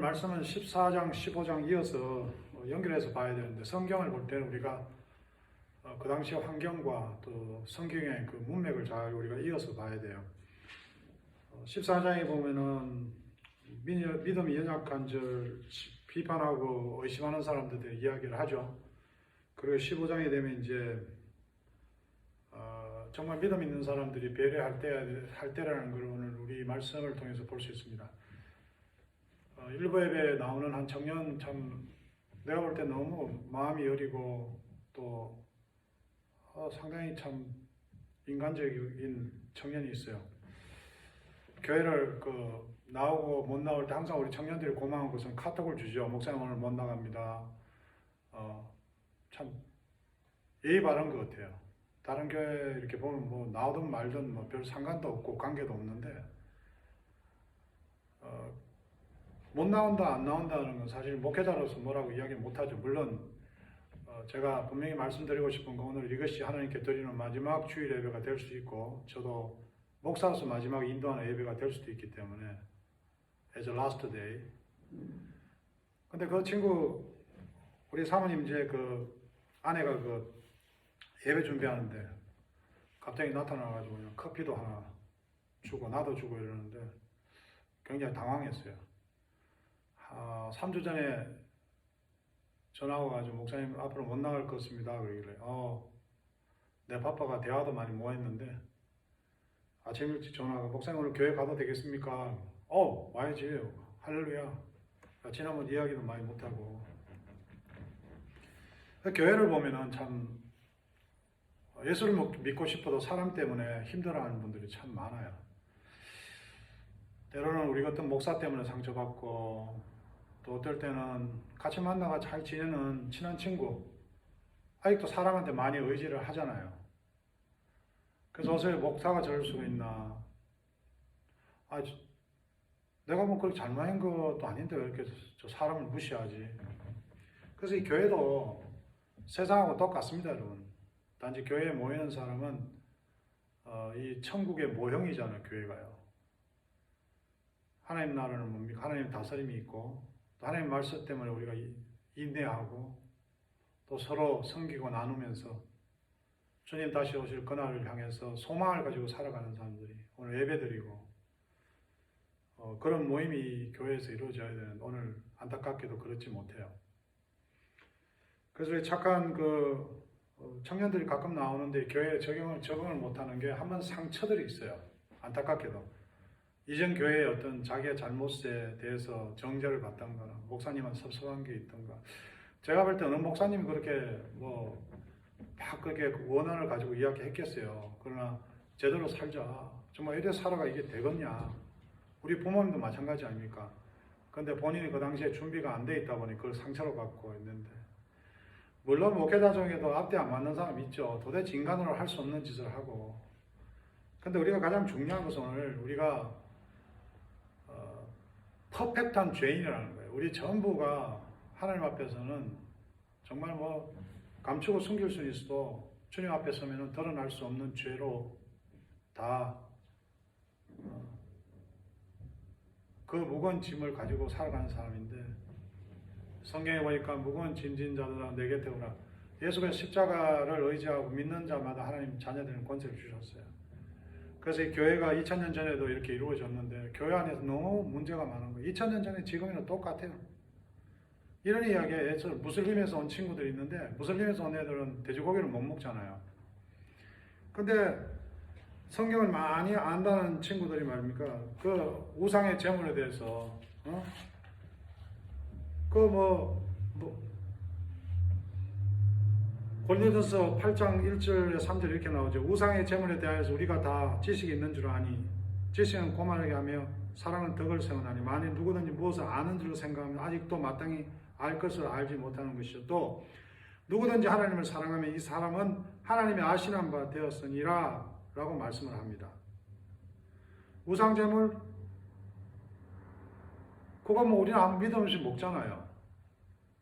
말씀은 14장, 15장 이어서 연결해서 봐야 되는데, 성경을 볼 때는 우리가 그 당시 환경과 또 성경의 그 문맥을 잘 우리가 이어서 봐야 돼요. 14장에 보면은 믿음이 연약한 줄 비판하고 의심하는 사람들의 이야기를 하죠. 그리고 15장에 되면 이제 정말 믿음 있는 사람들이 배려할 때라는 걸 오늘 우리 말씀을 통해서 볼 수 있습니다. 일부 예배에 나오는 한 청년, 참 내가 볼 때 너무 마음이 여리고 또 상당히 참 인간적인 청년이 있어요. 교회를 나오고 못 나올 때 항상 우리 청년들이 고마운 것은 카톡을 주죠. 목사님 오늘 못 나갑니다. 참 예의 바른 것 같아요. 다른 교회 이렇게 보면 뭐 나오든 말든 뭐 별 상관도 없고 관계도 없는데 못 나온다 안 나온다는 건 사실 목회자로서 뭐라고 이야기 못하죠. 물론 제가 분명히 말씀드리고 싶은 건 오늘 이것이 하나님께 드리는 마지막 주일 예배가 될 수 있고 저도 목사로서 마지막 인도하는 예배가 될 수도 있기 때문에 as a last day. 근데 그 친구 우리 사모님 이제 아내가 예배 준비하는데 갑자기 나타나가지고 그냥 커피도 하나 주고 나도 주고 이러는데 굉장히 당황했어요. 3주 전에 전화 와가지고 목사님 앞으로 못 나갈 것 같습니다. 그러길래 내 바빠가 대화도 많이 못 했는데 아침 일찍 전화가 목사님 오늘 교회 가도 되겠습니까? 와야지. 할렐루야. 지난번 이야기도 많이 못하고 교회를 보면은 참 예수를 믿고 싶어도 사람 때문에 힘들어하는 분들이 참 많아요. 때로는 우리 같은 목사 때문에 상처받고 또 어떨 때는 같이 만나가 잘 지내는 친한 친구 아직도 사람한테 많이 의지를 하잖아요. 그래서 어서 목사가 저럴 수가 있나, 내가 뭐 그렇게 잘못한 것도 아닌데 왜 이렇게 저 사람을 무시하지. 그래서 이 교회도 세상하고 똑같습니다. 여러분, 단지 교회에 모이는 사람은 이 천국의 모형이잖아요. 교회가요. 하나님 나라는 뭡니까? 하나님 다스림이 있고 또 하나님 말씀 때문에 우리가 인내하고 또 서로 섬기고 나누면서 주님 다시 오실 그날을 향해서 소망을 가지고 살아가는 사람들이 오늘 예배드리고 그런 모임이 교회에서 이루어져야 되는데 오늘 안타깝게도 그렇지 못해요. 그래서 착한 청년들이 가끔 나오는데 교회에 적응을 못하는 게 한번 상처들이 있어요. 안타깝게도. 이전 교회의 어떤 자기의 잘못에 대해서 정죄를 받던가 목사님은 섭섭한 게 있던가 제가 볼 때 어느 목사님이 그렇게 막 그렇게 원한을 가지고 이야기했겠어요. 그러나 제대로 살자. 정말 이래 살아가 이게 되겠냐. 우리 부모님도 마찬가지 아닙니까? 근데 본인이 그 당시에 준비가 안 돼 있다 보니 그걸 상처로 갖고 있는데 물론 목회자 중에도 앞뒤 안 맞는 사람 있죠. 도대체 인간으로 할 수 없는 짓을 하고 근데 우리가 가장 중요한 것은 오늘 우리가 퍼펙트한 죄인이라는 거예요. 우리 전부가 하나님 앞에서는 정말 감추고 숨길 수는 있어도 주님 앞에 서면은 드러날 수 없는 죄로 다 그 무거운 짐을 가지고 살아가는 사람인데 성경에 보니까 무거운 짐진 자들아 내 곁에 오라. 예수의 십자가를 의지하고 믿는 자마다 하나님 자녀되는 권세를 주셨어요. 그래서 이 교회가 2000년 전에도 이렇게 이루어졌는데 교회 안에서 너무 문제가 많은 거예요. 2000년 전에 지금이랑 똑같아요. 이런 이야기에 무슬림에서 온 친구들이 있는데 무슬림에서 온 애들은 돼지고기를 못 먹잖아요. 근데 성경을 많이 안다는 친구들이 말입니까? 우상의 제물에 대해서 고린도전서 8장 1절에 3절 이렇게 나오죠. 우상의 제물에 대하여서 우리가 다 지식이 있는 줄 아니 지식은 고만하게 하며 사랑은 덕을 세우나니 만일 누구든지 무엇을 아는 줄로 생각하면 아직도 마땅히 알 것을 알지 못하는 것이요 또 누구든지 하나님을 사랑하면 이 사람은 하나님의 아시는 바 되었으니라 라고 말씀을 합니다. 우상제물 그거 우리는 아무 믿음 없이 먹잖아요.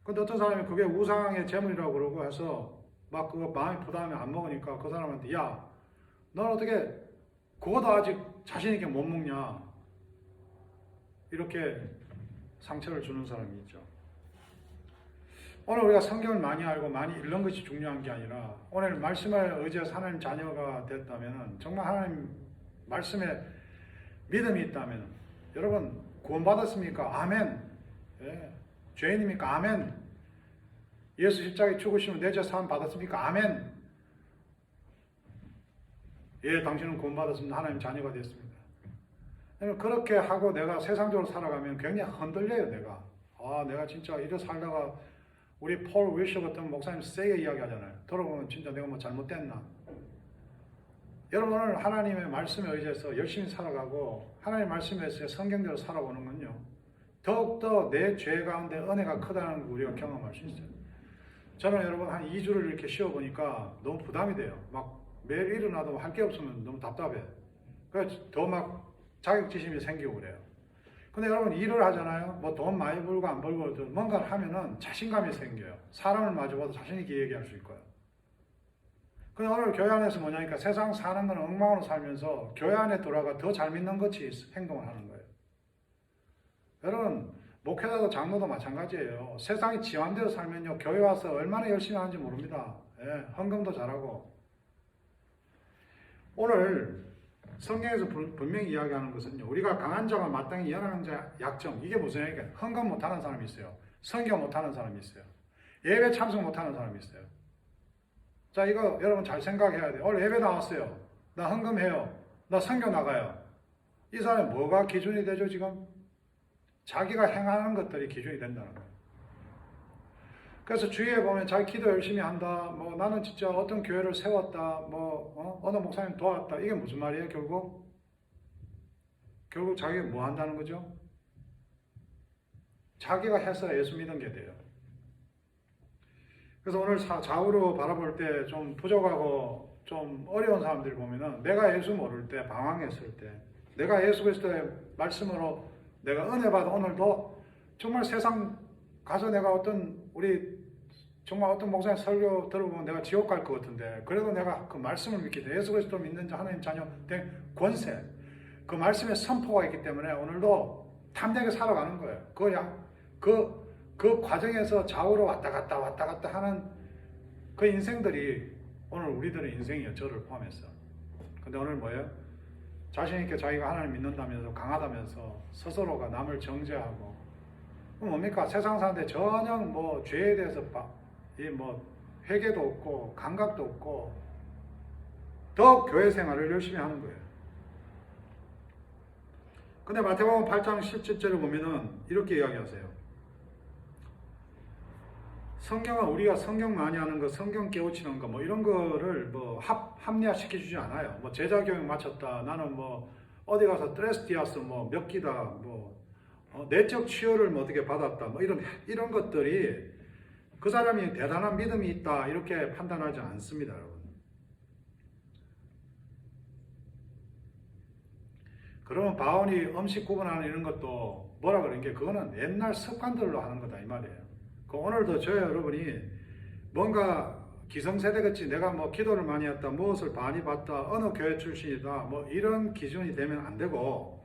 근데 어떤 사람이 그게 우상의 제물이라고 그러고 해서 막 그거 마음이 부담하면 안 먹으니까 그 사람한테 야, 넌 어떻게 그거도 아직 자신 있게 못 먹냐 이렇게 상처를 주는 사람이 있죠. 오늘 우리가 성경을 많이 알고 많이 읽는 것이 중요한 게 아니라 오늘 말씀을 의지해서 하나님 자녀가 됐다면 정말 하나님 말씀에 믿음이 있다면 여러분 구원받았습니까? 아멘. 예. 죄인입니까? 아멘. 예수 십자가에 죽으시면 내 죄 사함 받았습니까? 아멘. 예, 당신은 구원받았습니다. 하나님 자녀가 됐습니다. 그렇게 하고 내가 세상적으로 살아가면 굉장히 흔들려요, 내가. 내가 진짜 이래 살다가 우리 폴 위셔 같은 목사님 세게 이야기하잖아요. 들어보면 진짜 내가 뭐 잘못됐나. 여러분 오늘 하나님의 말씀에 의지해서 열심히 살아가고 하나님의 말씀에 의해서 성경대로 살아보는 건요. 더욱더 내 죄 가운데 은혜가 크다는 걸 우리가 경험할 수 있어요. 저는 여러분 한 2주를 이렇게 쉬어보니까 너무 부담이 돼요. 막 매일 일어나도 할 게 없으면 너무 답답해. 그래서 더 막 자격지심이 생기고 그래요. 근데 여러분 일을 하잖아요. 뭐 돈 많이 벌고 안 벌고 뭔가를 하면은 자신감이 생겨요. 사람을 마주봐도 자신 있게 얘기할 수 있고요. 근데 오늘 교회 안에서 뭐냐니까 세상 사는 건 엉망으로 살면서 교회 안에 돌아가 더 잘 믿는 것이 행동을 하는 거예요. 여러분 목회자도 장로도 마찬가지예요. 세상이 지환대로 살면요 교회 와서 얼마나 열심히 하는지 모릅니다. 예, 헌금도 잘하고. 오늘 성경에서 분명히 이야기하는 것은요. 우리가 강한 자가 마땅히 연하는 자 약점. 이게 무슨 얘기예요? 헌금 못하는 사람이 있어요. 성경 못하는 사람이 있어요. 예배 참석 못하는 사람이 있어요. 자 이거 여러분 잘 생각해야 돼요. 오늘 예배 나왔어요. 나 헌금해요. 나 성경 나가요. 이 사람이 뭐가 기준이 되죠 지금? 자기가 행하는 것들이 기준이 된다는 거예요. 그래서 주위에 보면 자기 기도 열심히 한다. 뭐 나는 진짜 어떤 교회를 세웠다. 뭐 어느 목사님 도왔다. 이게 무슨 말이에요 결국? 결국 자기가 뭐 한다는 거죠? 자기가 해서 예수 믿은 게 돼요. 그래서 오늘 좌우로 바라볼 때 좀 부족하고 좀 어려운 사람들 보면은 내가 예수 모를 때 방황했을 때 내가 예수 그리스도의 말씀으로 내가 은혜 받아 오늘도 정말 세상 가서 내가 정말 어떤 목사님 설교 들어보면 내가 지옥 갈 것 같은데 그래도 내가 그 말씀을 믿기 때문에 예수 그리스도 믿는 자 하나님 자녀 된 권세 그 말씀의 선포가 있기 때문에 오늘도 탐나게 살아가는 거예요. 그 과정에서 좌우로 왔다 갔다 하는 그 인생들이 오늘 우리들의 인생이에요. 저를 포함해서. 근데 오늘 뭐예요? 자신있게 자기가 하나님 믿는다면서 강하다면서 스스로가 남을 정죄하고 그럼 뭡니까? 세상 사는데 전혀 뭐 죄에 대해서 회개도 없고 감각도 없고 더 교회 생활을 열심히 하는 거예요. 근데 마태복음 8장 17절을 보면은 이렇게 이야기하세요. 성경은 우리가 성경 많이 하는 거, 성경 깨우치는 거, 뭐 이런 거를 합리화시켜주지 않아요. 뭐 제자 교육 마쳤다. 나는 뭐 어디 가서 트레스티아스 몇 기다. 내적 치유를 어떻게 받았다. 뭐 이런 것들이 그 사람이 대단한 믿음이 있다. 이렇게 판단하지 않습니다, 여러분. 그러면 바울이 음식 구분하는 이런 것도 뭐라 그러는 게 그거는 옛날 습관들로 하는 거다 이 말이에요. 오늘도 저희 여러분이 뭔가 기성세대같이 내가 기도를 많이 했다, 무엇을 많이 봤다, 어느 교회 출신이다, 이런 기준이 되면 안 되고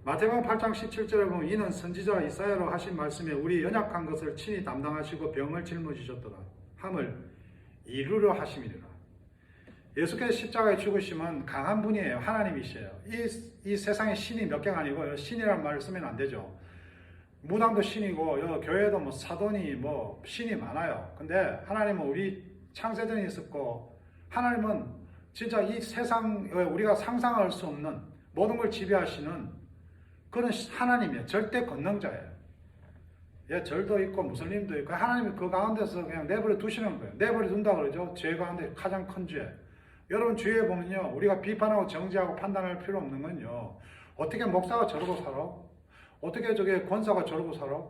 마태복음 8장 17절에 보면 이는 선지자 이사야로 하신 말씀에 우리 연약한 것을 친히 담당하시고 병을 짊어지셨도다 함을 이루려 하심이니라. 예수께서 십자가에 죽으시면 강한 분이에요. 하나님이시에요. 이 세상에 신이 몇 개가 아니고 신이라는 말을 쓰면 안 되죠. 무당도 신이고 교회도 사돈이 신이 많아요. 근데 하나님은 우리 창세전에 있었고 하나님은 진짜 이 세상에 우리가 상상할 수 없는 모든 걸 지배하시는 그런 하나님이에요. 절대 권능자예요. 절도 있고 무슬림도 있고 하나님이 그 가운데서 그냥 내버려 두시는 거예요. 내버려 둔다 그러죠. 죄 가운데 가장 큰 죄. 여러분 주위에 보면요. 우리가 비판하고 정죄하고 판단할 필요 없는 건요. 어떻게 목사가 저러고 살아? 어떻게 저게 권사가 저러고 살아?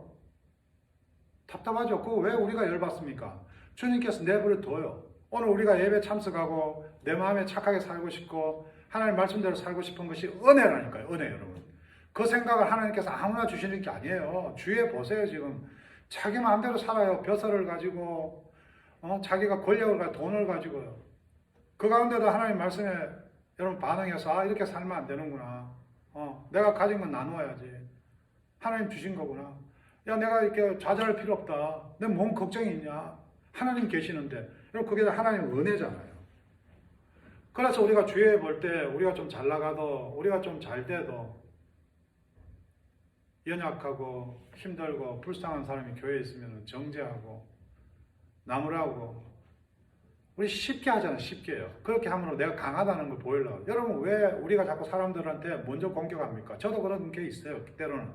답답하죠. 그거 왜 우리가 열받습니까? 주님께서 내버려 둬요. 오늘 우리가 예배 참석하고 내 마음에 착하게 살고 싶고 하나님 말씀대로 살고 싶은 것이 은혜라니까요. 은혜 여러분. 그 생각을 하나님께서 아무나 주시는 게 아니에요. 주위에 보세요. 지금 자기 마음대로 살아요. 벼슬을 가지고 자기가 권력을 가지고 돈을 가지고요. 그 가운데도 하나님 말씀에 여러분 반응해서 이렇게 살면 안 되는구나. 내가 가진 건 나누어야지. 하나님 주신 거구나. 야, 내가 이렇게 좌절할 필요 없다. 내 몸 걱정이 있냐? 하나님 계시는데. 여러분, 그게 하나님의 은혜잖아요. 그래서 우리가 주위에 볼 때 우리가 좀 잘 나가도, 우리가 좀 잘 돼도 연약하고 힘들고 불쌍한 사람이 교회에 있으면 정죄하고 나무라고 우리 쉽게 하잖아요. 쉽게요. 그렇게 하면 내가 강하다는 걸 보이려고. 여러분, 왜 우리가 자꾸 사람들한테 먼저 공격합니까? 저도 그런 게 있어요. 때로는.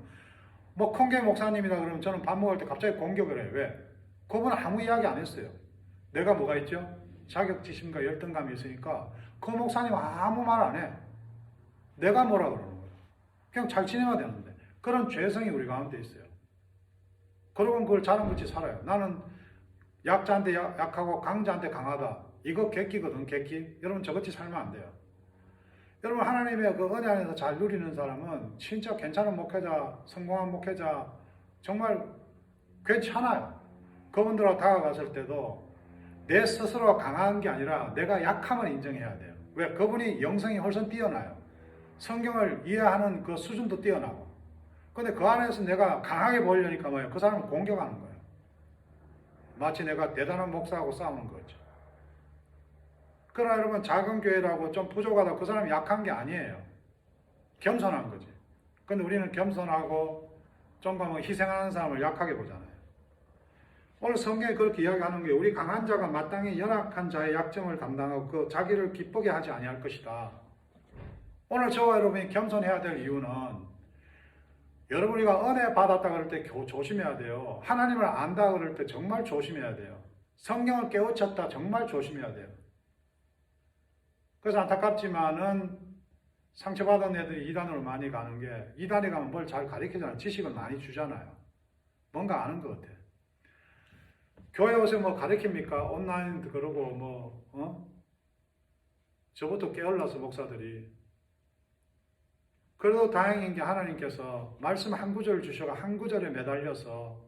뭐 콩계 목사님이다 그러면 저는 밥 먹을 때 갑자기 공격을 해요. 왜? 그분은 아무 이야기 안 했어요. 내가 뭐가 있죠? 자격지심과 열등감이 있으니까 그 목사님 아무 말 안 해. 내가 뭐라 그러는 거예요. 그냥 잘 지내면 되는데. 그런 죄성이 우리 가운데 있어요. 그러고 그걸 자랑같이 살아요. 나는 약자한테 약하고 강자한테 강하다. 이거 객기거든, 객기. 여러분 저같이 살면 안 돼요. 여러분 하나님의 그 은혜 안에서 잘 누리는 사람은 진짜 괜찮은 목회자, 성공한 목회자 정말 괜찮아요. 그분들하고 다가갔을 때도 내 스스로가 강한 게 아니라 내가 약함을 인정해야 돼요. 왜? 그분이 영성이 훨씬 뛰어나요. 성경을 이해하는 그 수준도 뛰어나고. 근데 그 안에서 내가 강하게 보이려니까 뭐예요? 그 사람을 공격하는 거예요. 마치 내가 대단한 목사하고 싸우는 거죠. 그러나 여러분 작은 교회라고 좀 부족하다 그 사람이 약한 게 아니에요. 겸손한 거지. 근데 우리는 겸손하고 좀 뭐 희생하는 사람을 약하게 보잖아요. 오늘 성경이 그렇게 이야기하는 게 우리 강한 자가 마땅히 연약한 자의 약점을 감당하고 그 자기를 기쁘게 하지 아니할 것이다. 오늘 저와 여러분이 겸손해야 될 이유는 여러분 우리가 은혜 받았다 그럴 때 조심해야 돼요. 하나님을 안다 그럴 때 정말 조심해야 돼요. 성경을 깨우쳤다 정말 조심해야 돼요. 그래서 안타깝지만은 상처받은 애들이 이단으로 많이 가는 게 이단에 가면 뭘 잘 가르치잖아요. 지식을 많이 주잖아요. 뭔가 아는 것 같아. 교회 오서 뭐 가르칩니까? 온라인도 그러고 저부터 게을러서 목사들이. 그래도 다행인 게 하나님께서 말씀 한 구절 주셔가 한 구절에 매달려서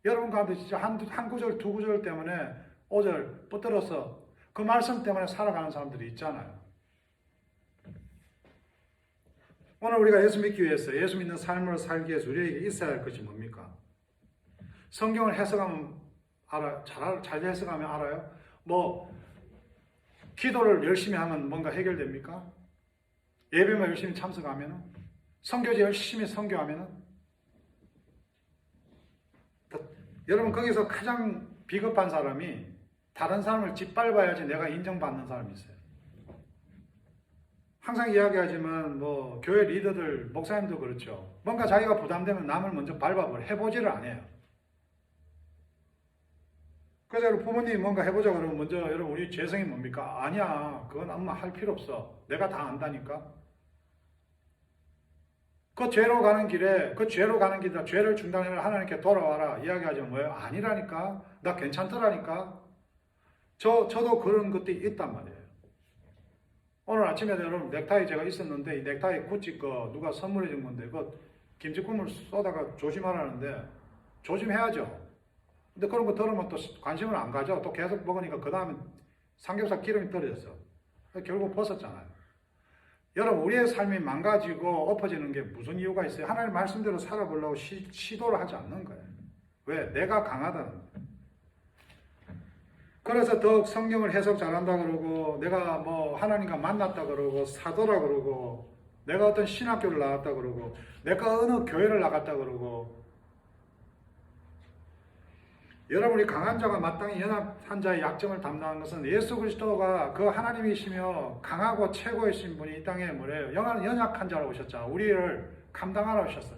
여러분 가운데 진짜 한 구절 두 구절 때문에 5절 붙들어서 그 말씀 때문에 살아가는 사람들이 있잖아요. 오늘 우리가 예수 믿기 위해서 예수 믿는 삶을 살기 위해서 우리에게 있어야 할 것이 뭡니까? 성경을 해석하면 잘 해석하면 알아요? 기도를 열심히 하면 뭔가 해결됩니까? 예배만 열심히 참석하면은? 선교제 열심히 선교하면은? 여러분 거기서 가장 비겁한 사람이 다른 사람을 짓밟아야지 내가 인정받는 사람이 있어요. 항상 이야기하지만 교회 리더들, 목사님도 그렇죠. 뭔가 자기가 부담되면 남을 먼저 밟아버려. 해보지를 안 해요. 그래서 여러분 부모님이 뭔가 해보자 그러면 먼저 여러분 우리 죄성이 뭡니까? 아니야. 그건 엄마 할 필요 없어. 내가 다 안다니까. 그 죄로 가는 길에 죄를 중단해라. 하나님께 돌아와라. 이야기하자면 뭐예요? 아니라니까. 나 괜찮더라니까. 저도 그런 것들이 있단 말이에요. 오늘 아침에 여러분 넥타이 제가 있었는데 이 넥타이 구찌 거 누가 선물해 준 건데 김치국물 쏘다가 조심하라는데 조심해야죠. 근데 그런 거 들으면 또 관심을 안 가죠. 또 계속 먹으니까 그 다음에 삼겹살 기름이 떨어졌어. 결국 벗었잖아요. 여러분 우리의 삶이 망가지고 엎어지는 게 무슨 이유가 있어요? 하나님 말씀대로 살아보려고 시도를 하지 않는 거예요. 왜? 내가 강하다는 거예요. 그래서 더욱 성경을 해석 잘한다 그러고 내가 하나님과 만났다 그러고 사도라 그러고 내가 어떤 신학교를 나갔다 그러고 내가 어느 교회를 나갔다 그러고 여러분이 강한 자가 마땅히 연약한 자의 약점을 담당한 것은 예수 그리스도가 그 하나님이시며 강하고 최고이신 분이 이 땅에 연약한 자로 오셨잖아. 우리를 감당하러 오셨어.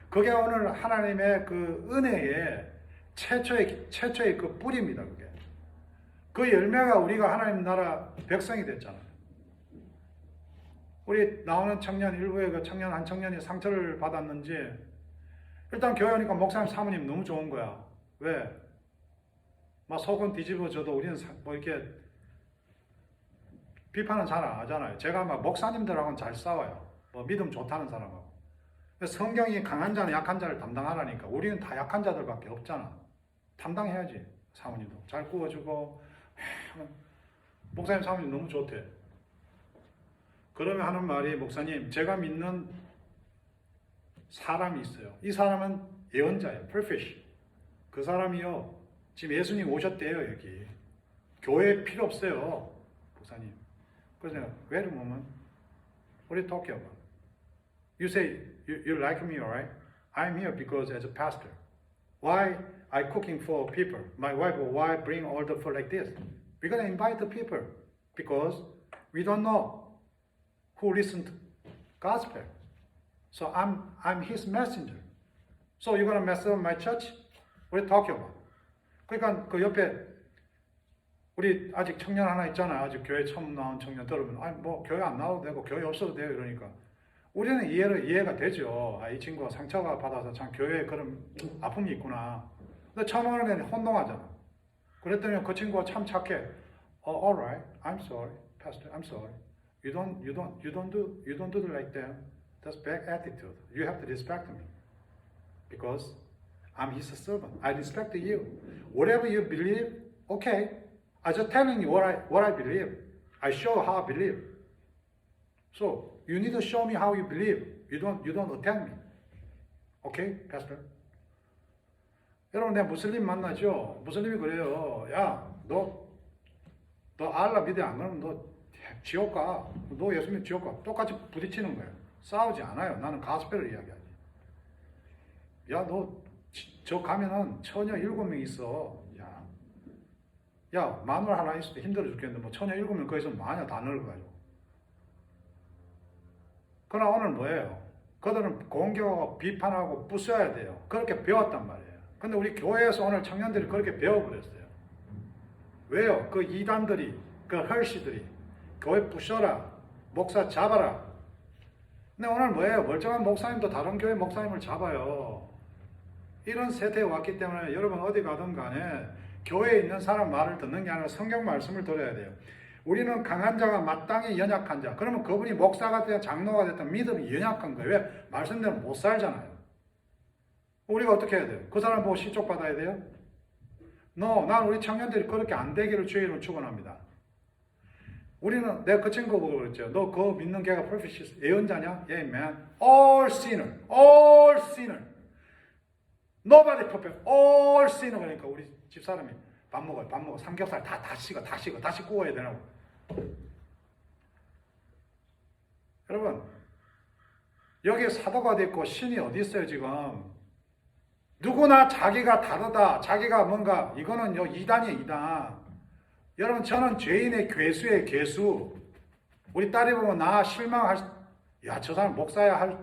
그게 오늘 하나님의 그 은혜의 최초의 그 뿌리입니다. 그게. 그 열매가 우리가 하나님 나라 백성이 됐잖아요. 우리 나오는 청년 일부의 한 청년이 상처를 받았는지 일단 교회 오니까 목사님 사모님 너무 좋은 거야. 왜? 속은 뒤집어져도 우리는 이렇게 비판은 잘 안 하잖아요. 제가 목사님들하고는 잘 싸워요. 믿음 좋다는 사람하고. 성경이 강한 자는 약한 자를 담당하라니까 우리는 다 약한 자들밖에 없잖아. 담당해야지. 사모님도 잘 구워주고 목사님 사모님 너무 좋대. 그러면 하는 말이 목사님 제가 믿는 사람이 있어요. 이 사람은 예언자예요. 프로페시. 그 사람이요. 지금 예수님 오셨대요, 여기. 교회 필요 없어요, 목사님. 그래서 내가, wait a moment. What are you talking about? You say, you like me, alright? I'm here because as a pastor. Why I cooking for people? My wife, why bring all the food like this? We're going to invite the people because we don't know who listen to gospel. So I'm his messenger. So you're going to mess up my church? What are you talking about? 그러니까 그 옆에 우리 아직 청년 하나 있잖아요. 아직 교회 처음 나온 청년 들으면 아니 뭐 교회 안 나와도 되고 교회 없어도 돼요. 이러니까 우리는 이해가 되죠. 아, 이 친구가 상처가 받아서 참 교회에 그런 아픔이 있구나. 근데 처음 오는 애는 혼동하잖아. 그랬더니 그 친구가 참 착해. All right, I'm sorry, Pastor, I'm sorry. You don't do like that. That's bad attitude. You have to respect me because I'm his servant. I respect you. Whatever you believe, okay. I'm just telling you what I believe. I show how I believe. So you need to show me how you believe. You don't attack me. Okay, Pastor? 여러분, 내가 무슬림 만나죠? 무슬림이 그래요. 야, 너 알라 믿어 안 그러면 너 지옥 가. 너 예수 믿 지옥 가. 똑같이 부딪히는 거예요. 싸우지 않아요. 나는 가스펠을 이야기하지. 야, 너 저 가면은 처녀 7명 있어. 야, 마누라 하나 있을 때 힘들어 죽겠는데 뭐 처녀 7명 거기서 마녀 다 늙어가지고. 그러나 오늘 뭐예요? 그들은 공격하고 비판하고 부숴야 돼요. 그렇게 배웠단 말이에요. 근데 우리 교회에서 오늘 청년들이 그렇게 배워버렸어요. 왜요? 그 이단들이, 그 헐시들이 교회 부셔라, 목사 잡아라. 근데 오늘 뭐예요? 멀쩡한 목사님도 다른 교회 목사님을 잡아요. 이런 세태에 왔기 때문에 여러분 어디 가든 간에 교회에 있는 사람 말을 듣는 게 아니라 성경 말씀을 들어야 돼요. 우리는 강한 자가 마땅히 연약한 자. 그러면 그분이 목사가 되든 장로가 되든 믿음이 연약한 거예요. 왜? 말씀대로 못 살잖아요. 우리가 어떻게 해야 돼요? 그 사람 보고 시족받아야 돼요? 난 우리 청년들이 그렇게 안 되기를 주의로 축원합니다. 우리는 내가 그 친구 보고 그랬죠. 너 그거 믿는 걔가 프로페시 예언자냐? Amen. All sinner. All sinner. Nobody perfect. All sinner. 그러니까 우리 집사람이 밥 먹어요. 삼겹살 다 식어. 다시 구워야 되나고. 여러분, 여기에 사도가 됐고 신이 어디 있어요 지금? 누구나 자기가 다르다. 자기가 뭔가 이거는 이단이에요, 이단. 여러분, 저는 죄인의 괴수의 괴수. 우리 딸이 보면 나 실망할, 저 사람 목사야 할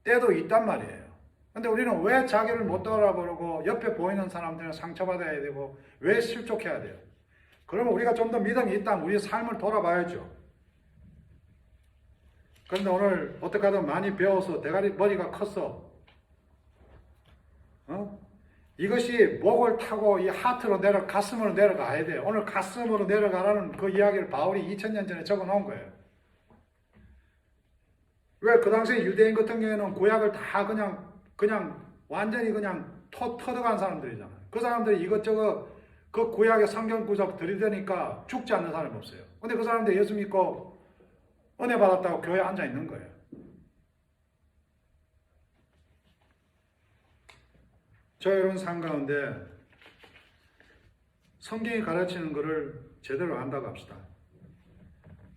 때도 있단 말이에요. 근데 우리는 왜 자기를 못 돌아보고 옆에 보이는 사람들은 상처받아야 되고 왜 실족해야 돼요? 그러면 우리가 좀 더 믿음이 있다면 우리의 삶을 돌아봐야죠. 그런데 오늘 어떻게 하든 많이 배워서 머리가 컸어. 이것이 목을 타고 이 하트로 가슴으로 내려가야 돼요. 오늘 가슴으로 내려가라는 그 이야기를 바울이 2000년 전에 적어 놓은 거예요. 왜? 그 당시에 유대인 같은 경우에는 구약을 다 그냥 완전히 터득한 사람들이잖아요. 그 사람들이 이것저것 그 구약의 성경 구석 들이대니까 죽지 않는 사람이 없어요. 근데 그 사람들 예수 믿고 은혜 받았다고 교회에 앉아 있는 거예요. 저 여러분 삶 가운데 성경이 가르치는 것을 제대로 안다고 합시다.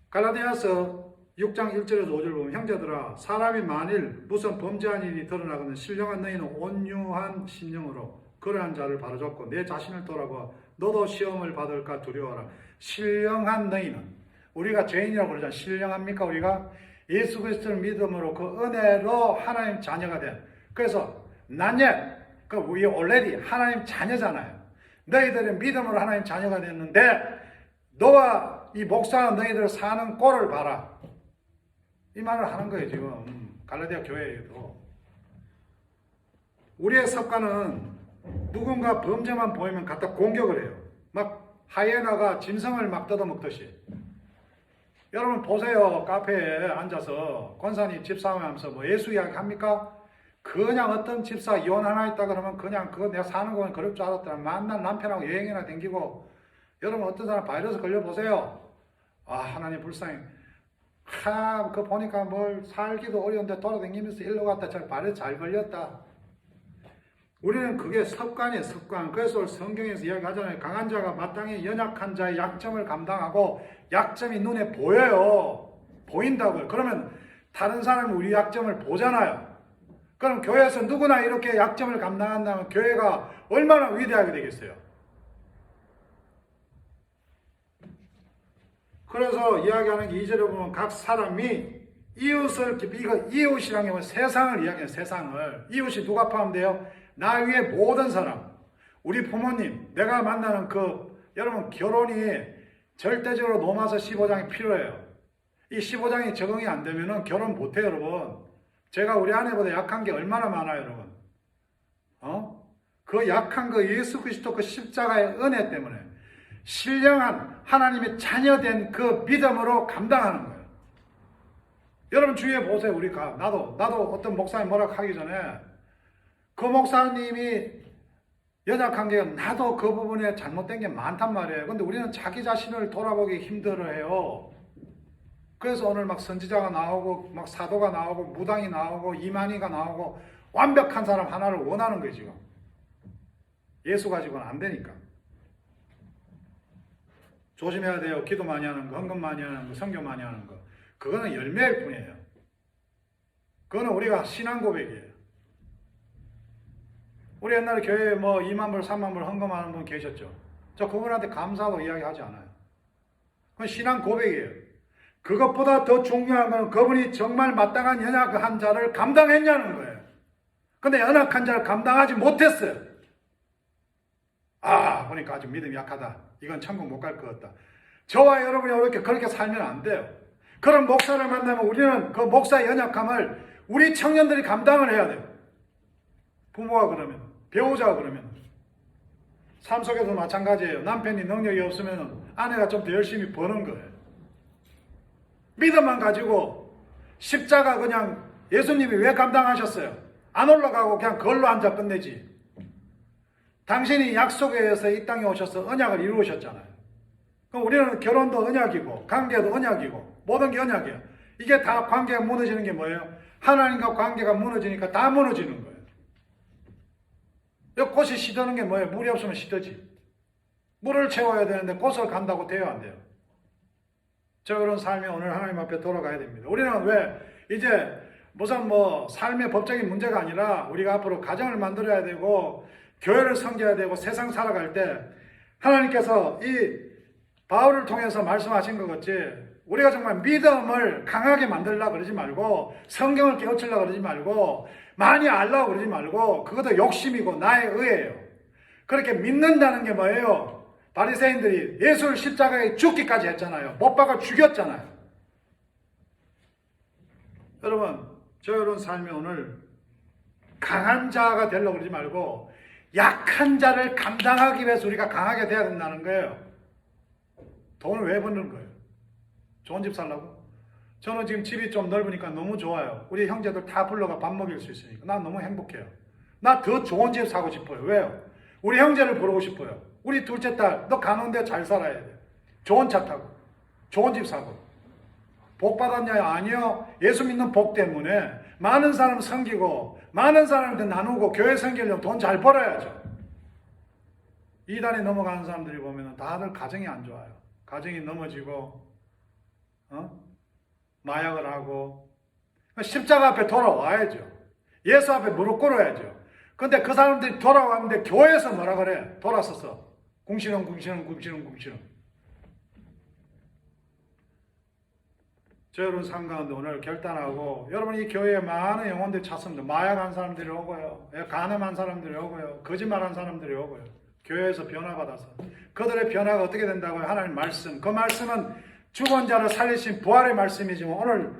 갈라디아서 6장 1절에서 5절 보면 형제들아 사람이 만일 무슨 범죄한 일이 드러나거든 신령한 너희는 온유한 심령으로 그러한 자를 바로잡고 내 자신을 돌아봐 너도 시험을 받을까 두려워하라. 신령한 너희는 우리가 죄인이라고 그러잖아요. 신령합니까? 우리가 예수 그리스도를 믿음으로 그 은혜로 하나님 자녀가 된 그래서 난예 we already 하나님 자녀잖아요. 너희들은 믿음으로 하나님 자녀가 됐는데 너와 이 목사는 너희들 사는 꼴을 봐라. 이 말을 하는 거예요 지금 갈라디아 교회에도. 우리의 습관은 누군가 범죄만 보이면 갖다 공격을 해요. 막 하이에나가 짐승을 막 뜯어먹듯이. 여러분 보세요. 카페에 앉아서 권사님 집사하면서 뭐 예수 이야기 합니까? 그냥 어떤 집사 이혼 하나 있다 그러면 그냥 그거 내가 사는 거는 그럴 줄 알았더라. 만난 남편하고 여행이나 댕기고. 여러분 어떤 사람 바이러스 걸려보세요. 하나님 불쌍히. 그거 보니까 뭘 살기도 어려운데 돌아다니면서 일로 갔다 저 바이러스 잘 걸렸다. 우리는 그게 습관이에요, 습관. 그래서 성경에서 이야기하잖아요. 강한 자가 마땅히 연약한 자의 약점을 감당하고 약점이 눈에 보여요. 보인다고요. 그러면 다른 사람은 우리 약점을 보잖아요. 그럼 교회에서 누구나 이렇게 약점을 감당한다면 교회가 얼마나 위대하게 되겠어요. 그래서 이야기하는 게 2절에 보면 각 사람이 이웃을, 이거 이웃이라는 게 세상을 이야기해요. 세상을. 이웃이 누가 포함돼요? 나 위에 모든 사람. 우리 부모님, 내가 만나는 여러분 결혼이 절대적으로 로마서 15장이 필요해요. 이 15장이 적응이 안 되면은 결혼 못해요, 여러분. 제가 우리 아내보다 약한 게 얼마나 많아요, 여러분. 그 약한 예수 그리스도 그 십자가의 은혜 때문에 신령한 하나님의 자녀된 그 믿음으로 감당하는 거예요. 여러분 주위에 보세요. 나도 어떤 목사님 뭐라고 하기 전에 그 목사님이 연약한 게 나도 그 부분에 잘못된 게 많단 말이에요. 근데 우리는 자기 자신을 돌아보기 힘들어해요. 그래서 오늘 막 선지자가 나오고 막 사도가 나오고 무당이 나오고 이만희가 나오고 완벽한 사람 하나를 원하는 거예요, 지금. 예수 가지고는 안 되니까. 조심해야 돼요. 기도 많이 하는 거, 헌금 많이 하는 거, 선교 많이 하는 거. 그거는 열매일 뿐이에요. 그거는 우리가 신앙 고백이에요. 우리 옛날에 교회에 2만 불, 3만 불 헌금하는 분 계셨죠? 저 그분한테 감사하고 이야기하지 않아요. 그건 신앙 고백이에요. 그것보다 더 중요한 건 그분이 정말 마땅한 연약한 자를 감당했냐는 거예요. 근데 연약한 자를 감당하지 못했어요. 보니까 아주 믿음이 약하다. 이건 천국 못 갈 것 같다. 저와 여러분이 그렇게 살면 안 돼요. 그런 목사를 만나면 우리는 그 목사의 연약함을 우리 청년들이 감당을 해야 돼요. 부모가 그러면, 배우자가 그러면. 삶 속에서 마찬가지예요. 남편이 능력이 없으면 아내가 좀 더 열심히 버는 거예요. 믿음만 가지고 십자가 그냥 예수님이 왜 감당하셨어요? 안 올라가고 그냥 걸로 앉아 끝내지. 당신이 약속에 의해서 이 땅에 오셔서 언약을 이루셨잖아요. 그럼 우리는 결혼도 언약이고 관계도 언약이고 모든 게 언약이에요. 이게 다 관계가 무너지는 게 뭐예요? 하나님과 관계가 무너지니까 다 무너지는 거예요. 이 꽃이 시드는 게 뭐예요? 물이 없으면 시드지. 물을 채워야 되는데 꽃을 간다고 돼요, 안 돼요? 저런 삶이 오늘 하나님 앞에 돌아가야 됩니다. 우리는 왜 이제 무슨 삶의 법적인 문제가 아니라 우리가 앞으로 가정을 만들어야 되고 교회를 섬겨야 되고 세상 살아갈 때 하나님께서 이 바울을 통해서 말씀하신 것 같이 우리가 정말 믿음을 강하게 만들려고 그러지 말고 성경을 깨우치려고 그러지 말고 많이 알려고 그러지 말고 그것도 욕심이고 나의 의예요. 그렇게 믿는다는 게 뭐예요? 바리새인들이 예수를 십자가에 죽기까지 했잖아요. 못 박아 죽였잖아요. 여러분, 여러분 삶이 오늘 강한 자가 되려고 그러지 말고 약한 자를 감당하기 위해서 우리가 강하게 돼야 된다는 거예요. 돈을 왜 버는 거예요? 좋은 집 살라고? 저는 지금 집이 좀 넓으니까 너무 좋아요. 우리 형제들 다 불러가 밥 먹일 수 있으니까. 난 너무 행복해요. 나 더 좋은 집 사고 싶어요. 왜요? 우리 형제를 부르고 싶어요. 우리 둘째 딸, 너 가는데 잘 살아야 돼. 좋은 차 타고, 좋은 집 사고. 복 받았냐요? 아니요. 예수 믿는 복 때문에 많은 사람 섬기고 많은 사람한테 나누고 교회 섬기려면 돈 잘 벌어야죠. 이단에 넘어가는 사람들이 보면 다들 가정이 안 좋아요. 가정이 넘어지고 마약을 하고 십자가 앞에 돌아와야죠. 예수 앞에 무릎 꿇어야죠. 근데 그 사람들이 돌아왔는데 교회에서 뭐라 그래? 돌아서서 궁시렁. 저 여러분 삶 가운데 오늘 결단하고 여러분 이 교회에 많은 영혼들이 찾습니다. 마약한 사람들이 오고요. 간음한 사람들이 오고요. 거짓말한 사람들이 오고요. 교회에서 변화받아서 그들의 변화가 어떻게 된다고요? 하나님 말씀. 그 말씀은 죽은 자를 살리신 부활의 말씀이지만 오늘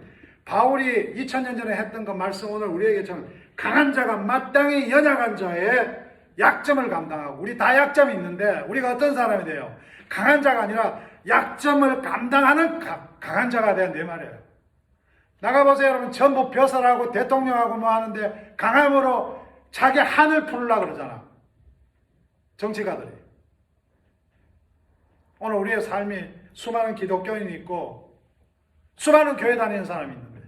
바울이 2000년 전에 했던 그 말씀 오늘 우리에게 참 강한 자가 마땅히 연약한 자의 약점을 감당하고 우리 다 약점이 있는데 우리가 어떤 사람이 돼요? 강한 자가 아니라 약점을 감당하는 강한 자가 돼야 내 말이에요. 나가보세요 여러분. 전부 벼슬하고 대통령하고 뭐 하는데 강함으로 자기 한을 풀으려고 그러잖아. 정치가들이. 오늘 우리의 삶이 수많은 기독교인이 있고 수많은 교회 다니는 사람이 있는데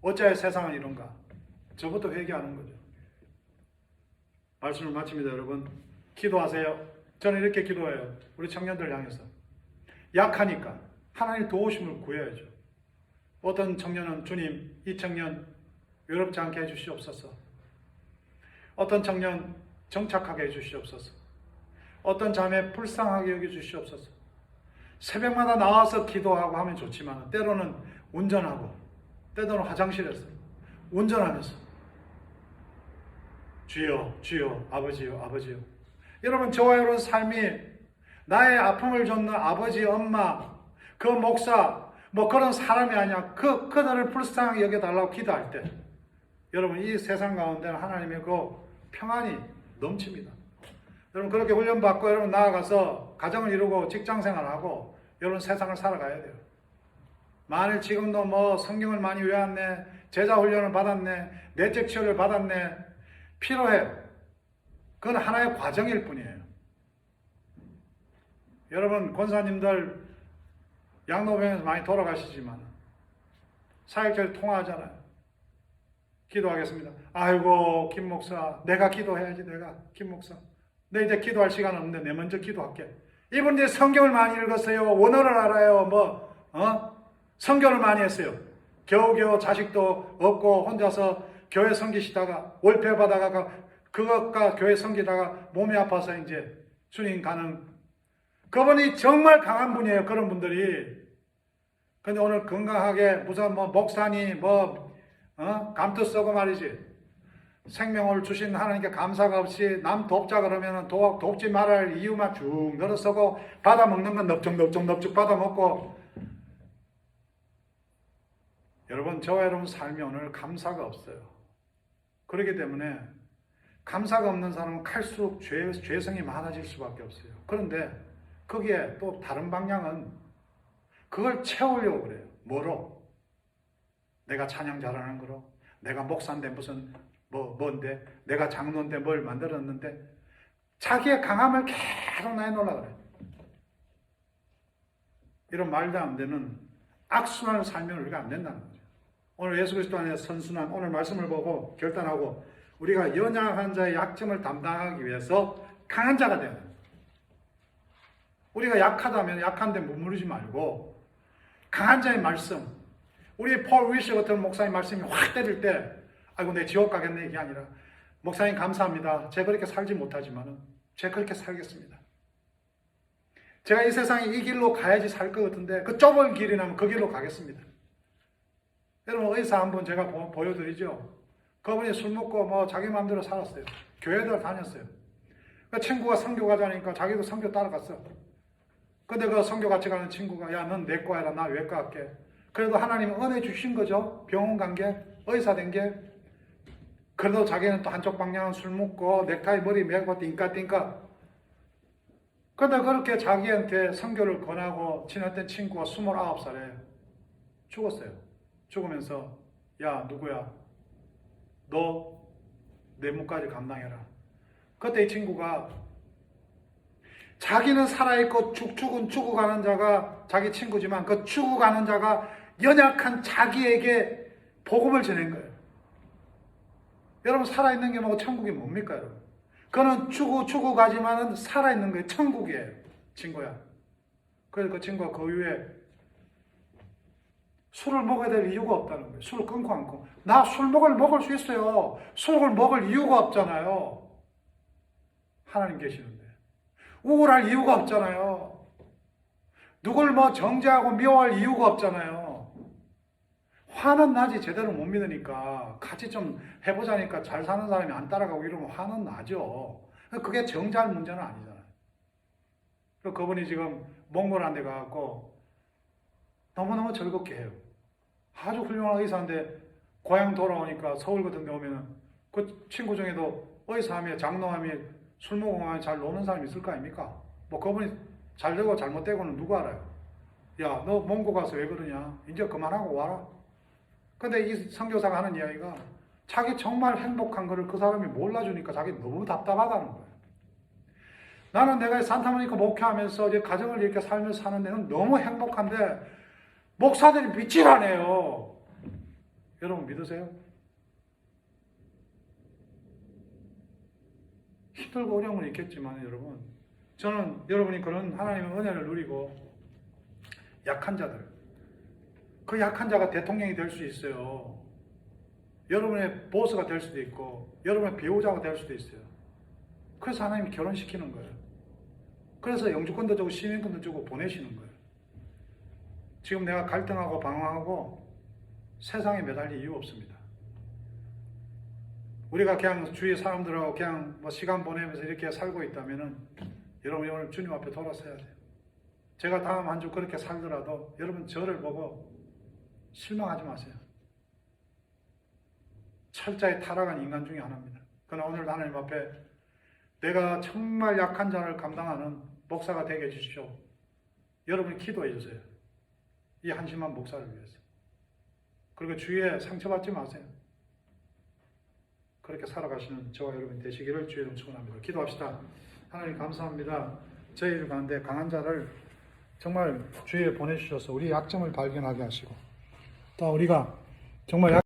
어찌하여 세상은 이런가? 저부터 회개하는 거죠. 말씀을 마칩니다, 여러분. 기도하세요. 저는 이렇게 기도해요. 우리 청년들 향해서. 약하니까 하나님 도우심을 구해야죠. 어떤 청년은 주님, 이 청년 외롭지 않게 해주시옵소서. 어떤 청년 정착하게 해주시옵소서. 어떤 자매 불쌍하게 여겨주시옵소서. 새벽마다 나와서 기도하고 하면 좋지만 때로는 운전하고 때로는 화장실에서 운전하면서 주여 주여 아버지요 아버지요. 여러분 저와 여러분 삶이 나의 아픔을 줬는 아버지 엄마 그 목사 뭐 그런 사람이 아니야. 그들을 불쌍하게 여겨달라고 기도할 때 여러분 이 세상 가운데는 하나님의 그 평안이 넘칩니다. 여러분 그렇게 훈련받고 여러분 나아가서 가정을 이루고 직장생활하고 여러분 세상을 살아가야 돼요. 만일 지금도 뭐 성경을 많이 외웠네, 제자 훈련을 받았네, 내적 치유를 받았네, 필요해요. 그건 하나의 과정일 뿐이에요. 여러분 권사님들 양로병에서 많이 돌아가시지만 사역자를 통화하잖아요. 기도하겠습니다. 아이고 김 목사 내가 기도해야지 내가 김 목사 내 이제 기도할 시간 없는데 내 먼저 기도할게. 이분 이제 성경을 많이 읽었어요. 원어를 알아요. 성경을 많이 했어요. 겨우겨우 자식도 없고 혼자서 교회 섬기시다가 월패 받아가 그것과 교회 섬기다가 몸이 아파서 이제 주님 가는 그분이 정말 강한 분이에요. 그런 분들이. 근데 오늘 건강하게 무슨 목사니 감투 쓰고 말이지. 생명을 주신 하나님께 감사가 없이 남 돕자 그러면 돕지 말할 이유만 쭉 늘어 쓰고 받아먹는 건 넙죽 받아먹고. 여러분 저와 여러분 삶이 오늘 감사가 없어요. 그렇기 때문에 감사가 없는 사람은 갈수록 죄성이 많아질 수밖에 없어요. 그런데 거기에 또 다른 방향은 그걸 채우려고 그래요. 뭐로? 내가 찬양 잘하는 거로? 내가 목사인데 무슨 뭔데? 내가 장로인데 뭘 만들었는데? 자기의 강함을 계속 내놓으려고 그래요. 이런 말도 안 되는 악순환을 살면 우리가 안 된다는 거죠. 오늘 예수 그리스도 안에서 선순환, 오늘 말씀을 보고 결단하고 우리가 연약한 자의 약점을 담당하기 위해서 강한 자가 되는 거예요. 우리가 약하다면 약한데 머무르지 말고 강한 자의 말씀, 우리 폴 위시 같은 목사님 말씀이 확 때릴 때 아이고 내 지옥 가겠네 이게 아니라 목사님 감사합니다. 제가 그렇게 살지 못하지만 제가 그렇게 살겠습니다. 제가 이 세상에 이 길로 가야지 살 것 같은데 그 좁은 길이라면 그 길로 가겠습니다. 여러분 의사 한번 제가 보여드리죠. 그분이 술 먹고 자기 마음대로 살았어요. 교회들 다녔어요. 그 친구가 선교 가자니까 자기도 선교 따라갔어. 근데 그 선교 같이 가는 친구가 야 넌 내과 해라 나 외과 할게. 그래도 하나님은 은혜 주신 거죠. 병원 간 게 의사 된 게. 그래도 자기는 또 한쪽 방향은 술 먹고 넥타이 머리 매고 띵까띵까. 근데 그렇게 자기한테 선교를 권하고 지냈던 친구가 29살에 죽었어요. 죽으면서 야 누구야 너 내 몫까지 감당해라. 그때 이 친구가 자기는 살아있고 죽은 죽어가는 자가 자기 친구지만 그 죽어가는 자가 연약한 자기에게 복음을 전한 거예요. 여러분 살아있는 게 뭐고 천국이 뭡니까 여러분? 그는 죽어가지만은 살아있는 거예요. 천국이에요. 친구야. 그래서 그 친구가 그 이후에 술을 먹어야 될 이유가 없다는 거예요. 술을 끊고 않고. 나 술 먹을 수 있어요. 술을 먹을 이유가 없잖아요. 하나님 계시는데. 우울할 이유가 없잖아요. 누굴 정죄하고 미워할 이유가 없잖아요. 화는 나지 제대로 못 믿으니까 같이 좀 해보자니까 잘 사는 사람이 안 따라가고 이러면 화는 나죠. 그게 정죄할 문제는 아니잖아요. 그분이 지금 몽골한 데 가갖고 너무너무 즐겁게 해요. 아주 훌륭한 의사인데 고향 돌아오니까 서울 같은 데 오면은 그 친구 중에도 의사하며 장로하며 술 먹으면 잘 노는 사람이 있을 거 아닙니까? 그분이 잘 되고 잘못되고는 누가 알아요? 야, 너 몽고 가서 왜 그러냐? 이제 그만하고 와라. 근데 이 선교사가 하는 이야기가 자기 정말 행복한 거를 그 사람이 몰라주니까 자기 너무 답답하다는 거예요. 나는 내가 산타모니카 목회하면서 이제 가정을 이렇게 살면서 사는 데는 너무 행복한데 목사들이 믿질 않아요. 여러분 믿으세요? 힘들고 어려운 건 있겠지만 여러분, 저는 여러분이 그런 하나님의 은혜를 누리고 약한 자들, 그 약한 자가 대통령이 될 수 있어요. 여러분의 보스가 될 수도 있고 여러분의 배우자가 될 수도 있어요. 그래서 하나님이 결혼시키는 거예요. 그래서 영주권도 주고 시민권도 주고 보내시는 거예요. 지금 내가 갈등하고 방황하고 세상에 매달릴 이유 없습니다. 우리가 그냥 주위 사람들하고 그냥 뭐 시간 보내면서 이렇게 살고 있다면은 여러분이 오늘 주님 앞에 돌아서야 돼요. 제가 다음 한 주 그렇게 살더라도 여러분 저를 보고 실망하지 마세요. 철자에 타락한 인간 중에 하나입니다. 그러나 오늘 하나님 앞에 내가 정말 약한 자를 감당하는 목사가 되게 해주십시오. 여러분이 기도해 주세요. 이 한심한 목사를 위해서. 그리고 주위에 상처받지 마세요. 그렇게 살아가시는 저와 여러분이 되시기를 주의 이름 축원합니다. 기도합시다. 하나님 감사합니다. 저희들 가운데 강한 자를 정말 주위에 보내주셔서 우리 약점을 발견하게 하시고 또 우리가 정말